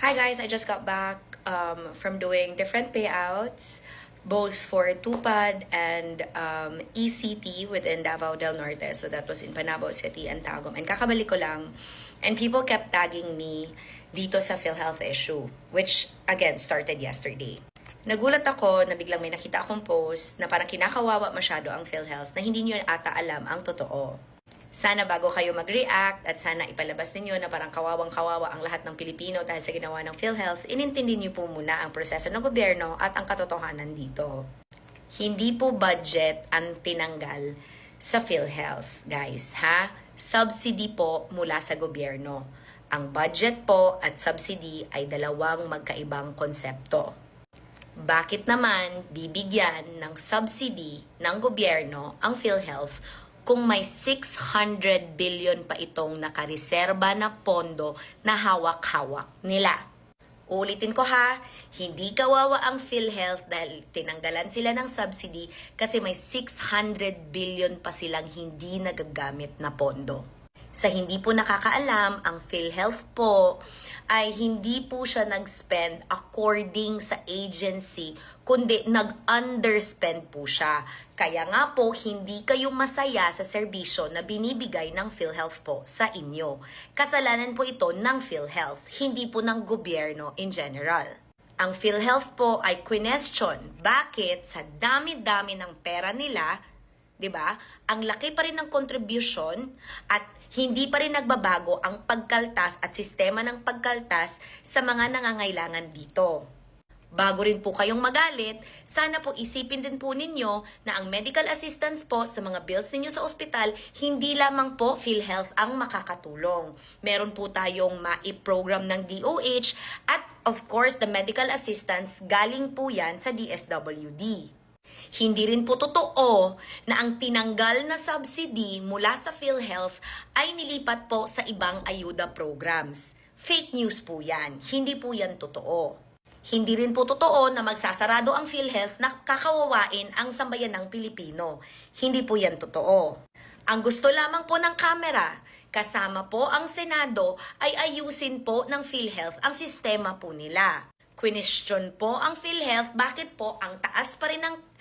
Hi guys, I just got back from doing different payouts, both for TUPAD and ECT within Davao del Norte. So that was in Panabo City and Tagum. And kakabalik ko lang, and people kept tagging me dito sa PhilHealth issue, which again started yesterday. Nagulat ako na biglang may nakita akong post na parang kinakawawa masyado ang PhilHealth na hindi nyo ata alam ang totoo. Sana bago kayo mag-react at sana ipalabas ninyo na parang kawawang-kawawa ang lahat ng Pilipino dahil sa ginawa ng PhilHealth, inintindi niyo po muna ang proseso ng gobyerno at ang katotohanan dito. Hindi po budget ang tinanggal sa PhilHealth, guys, ha? Subsidy po mula sa gobyerno. Ang budget po at subsidy ay dalawang magkaibang konsepto. Bakit naman bibigyan ng subsidy ng gobyerno ang PhilHealth kung may 600 billion pa itong nakareserba na pondo na hawak-hawak nila? Ulitin ko ha, hindi kawawa ang PhilHealth dahil tinanggalan sila ng subsidy kasi may 600 billion pa silang hindi nagagamit na pondo. Sa hindi po nakakaalam, ang PhilHealth po ay hindi po siya nag-spend according sa agency, kundi nag-underspend po siya. Kaya nga po, hindi kayo masaya sa serbisyo na binibigay ng PhilHealth po sa inyo. Kasalanan po ito ng PhilHealth, hindi po ng gobyerno in general. Ang PhilHealth po ay question, bakit sa dami-dami ng pera nila, 'di ba? Ang laki pa rin ng contribution at hindi pa rin nagbabago ang pagkaltas at sistema ng pagkaltas sa mga nangangailangan dito. Bago rin po kayong magalit, sana po isipin din po ninyo na ang medical assistance po sa mga bills ninyo sa ospital, hindi lamang po PhilHealth ang makakatulong. Meron po tayong mai-program ng DOH at of course the medical assistance galing po yan sa DSWD. Hindi rin po totoo na ang tinanggal na subsidy mula sa PhilHealth ay nilipat po sa ibang ayuda programs. Fake news po yan. Hindi po yan totoo. Hindi rin po totoo na magsasarado ang PhilHealth na kakawawain ang sambayan ng Pilipino. Hindi po yan totoo. Ang gusto lamang po ng kamera, kasama po ang Senado, ay ayusin po ng PhilHealth ang sistema po nila. Question po ang PhilHealth, bakit po ang taas pa rin ng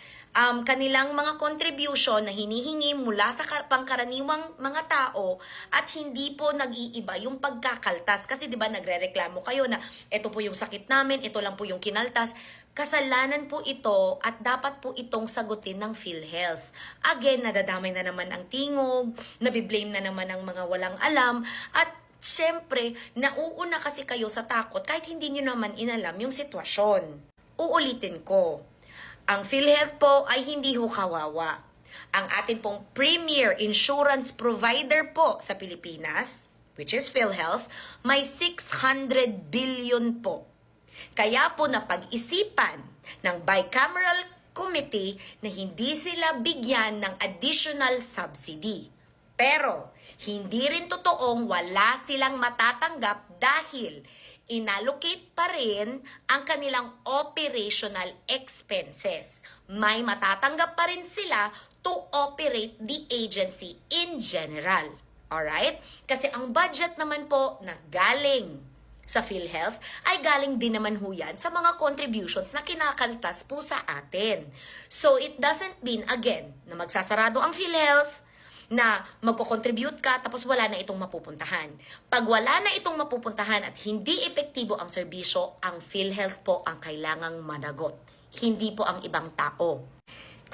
kanilang mga contribution na hinihingi mula sa pangkaraniwang mga tao at hindi po nag-iiba yung pagkakaltas. Kasi 'di ba nagrereklamo kayo na ito po yung sakit namin, ito lang po yung kinaltas. Kasalanan po ito at dapat po itong sagutin ng PhilHealth. Again, nadadamay na naman ang tingog, nabiblame na naman ang mga walang alam at syempre, nauuna kasi kayo sa takot kahit hindi nyo naman inalam yung sitwasyon. Uulitin ko. Ang PhilHealth po ay hindi ho kawawa. Ang atin pong premier insurance provider po sa Pilipinas, which is PhilHealth, may 600 billion po. Kaya po napag-isipan ng bicameral committee na hindi sila bigyan ng additional subsidy. Pero, hindi rin totoong wala silang matatanggap dahil inallocate pa rin ang kanilang operational expenses. May matatanggap pa rin sila to operate the agency in general. Alright? Kasi ang budget naman po na galing sa PhilHealth ay galing din naman ho yan sa mga contributions na kinakaltas po sa atin. So, it doesn't mean, again, na magsasarado ang PhilHealth, na magko-contribute ka tapos wala na itong mapupuntahan. Pag wala na itong mapupuntahan at hindi epektibo ang serbisyo, ang PhilHealth po ang kailangang managot. Hindi po ang ibang tao.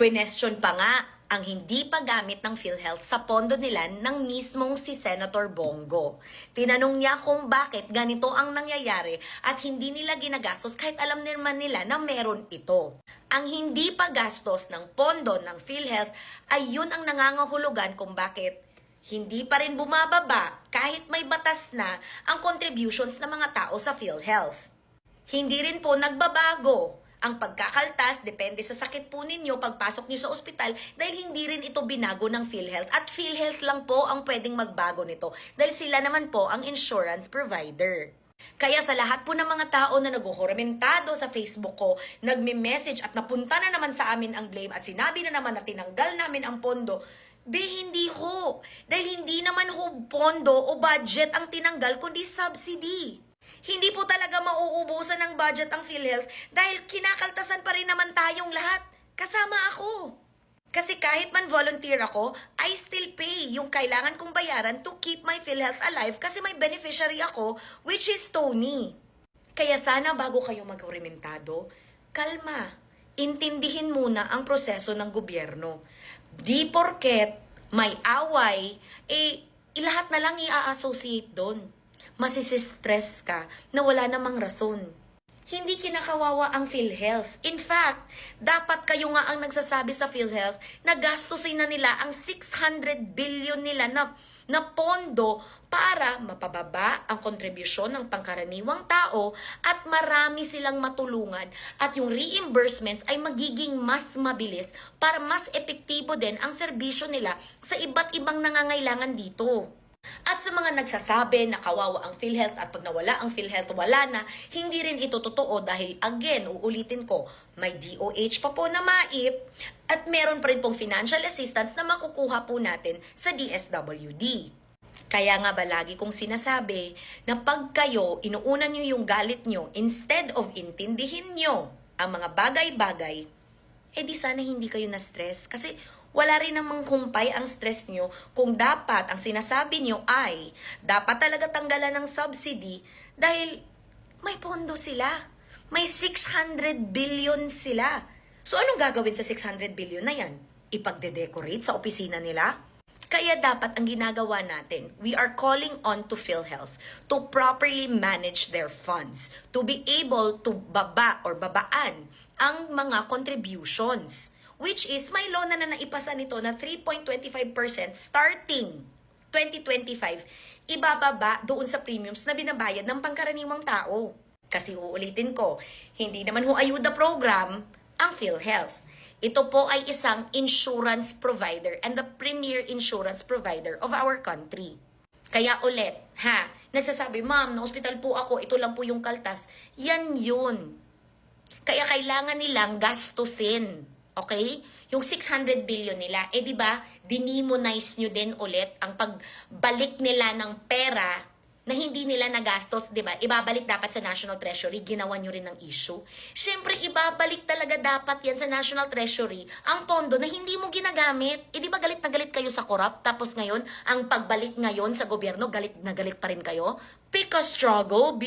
Question pa nga ang hindi paggamit ng PhilHealth sa pondo nila ng mismong si Senator Bongo. Tinanong niya kung bakit ganito ang nangyayari at hindi nila ginagastos kahit alam naman nila na meron ito. Ang hindi paggastos ng pondo ng PhilHealth ay yun ang nangangahulugan kung bakit hindi pa rin bumababa kahit may batas na ang contributions ng mga tao sa PhilHealth. Hindi rin po nagbabago ang pagkakaltas, depende sa sakit po ninyo pagpasok nyo sa ospital dahil hindi rin ito binago ng PhilHealth at PhilHealth lang po ang pwedeng magbago nito dahil sila naman po ang insurance provider. Kaya sa lahat po ng mga tao na naghuhuramentado sa Facebook ko, nagme-message at napunta na naman sa amin ang blame at sinabi na naman na tinanggal namin ang pondo, hindi ho. Dahil hindi naman ho pondo o budget ang tinanggal kundi subsidy. Hindi po talaga nauubusan ng budget ang PhilHealth dahil kinakaltasan pa rin naman tayong lahat. Kasama ako. Kasi kahit man volunteer ako, I still pay yung kailangan kong bayaran to keep my PhilHealth alive kasi may beneficiary ako, which is Tony. Kaya sana bago kayo magorimentado, kalma. Intindihin muna ang proseso ng gobyerno. Di porket may away, lahat na lang i-associate doon. Masisistress ka na wala namang rason. Hindi kinakawawa ang PhilHealth. In fact, dapat kayo nga ang nagsasabi sa PhilHealth na gastusin na nila ang 600 billion nila na pondo para mapababa ang kontribusyon ng pangkaraniwang tao at marami silang matulungan at yung reimbursements ay magiging mas mabilis para mas epektibo din ang serbisyo nila sa iba't ibang nangangailangan dito. At sa mga nagsasabi na kawawa ang PhilHealth at pag nawala ang PhilHealth, wala na, hindi rin ito totoo dahil again, uulitin ko, may DOH pa po na MAIP at meron pa rin pong financial assistance na makukuha po natin sa DSWD. Kaya nga ba lagi kong sinasabi na pag kayo, inuunan nyo yung galit nyo instead of intindihin nyo ang mga bagay-bagay, di sana hindi kayo na-stress kasi wala rin namang humpay ang stress nyo kung dapat ang sinasabi nyo ay dapat talaga tanggalan ng subsidy dahil may pondo sila. May 600 billion sila. So anong gagawin sa 600 billion na yan? Ipagde-decorate sa opisina nila? Kaya dapat ang ginagawa natin, we are calling on to PhilHealth to properly manage their funds, to be able to babaan ang mga contributions. Which is, may loan na naipasa nito na 3.25% starting 2025, ibababa doon sa premiums na binabayad ng pangkaraniwang tao. Kasi uulitin ko, hindi naman ho ayuda program ang PhilHealth. Ito po ay isang insurance provider and the premier insurance provider of our country. Kaya ulit, nagsasabi, ma'am, na-hospital po ako, ito lang po yung kaltas. Yan yun. Kaya kailangan nilang gastusin. Okay? Yung 600 billion nila, di ba, dinimonize nyo din ulit ang pagbalik nila ng pera na hindi nila nagastos, di ba? Ibabalik dapat sa National Treasury, ginawa nyo rin ng issue. Siyempre, ibabalik talaga dapat yan sa National Treasury ang pondo na hindi mo ginagamit. Di ba galit na galit kayo sa corrupt? Tapos ngayon, ang pagbalik ngayon sa gobyerno, galit na galit pa rin kayo? Pick a struggle, B.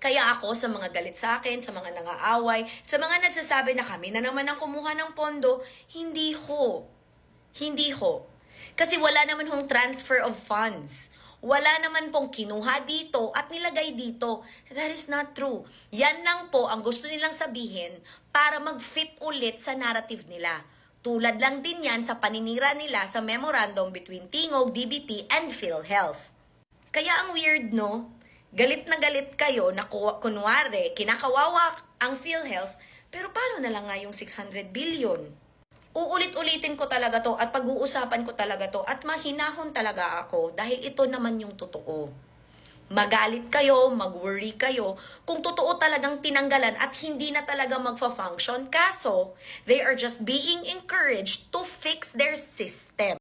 Kaya ako sa mga galit sa akin, sa mga nangaaway, sa mga nagsasabi na kami na naman ang kumuha ng pondo, hindi ho. Hindi ho. Kasi wala naman hong transfer of funds. Wala naman pong kinuha dito at nilagay dito. That is not true. Yan lang po ang gusto nilang sabihin para mag-fit ulit sa narrative nila. Tulad lang din yan sa paninira nila sa memorandum between Tingog, DBP, and PhilHealth. Kaya ang weird, no? Galit na galit kayo na kunwari, kinakawawa ang PhilHealth, pero paano na lang nga yung 600 billion? Uulit-ulitin ko talaga to at pag-uusapan ko talaga to at mahinahon talaga ako dahil ito naman yung totoo. Magalit kayo, mag-worry kayo kung totoo talagang tinanggalan at hindi na talaga magfa-function. Kaso, they are just being encouraged to fix their system.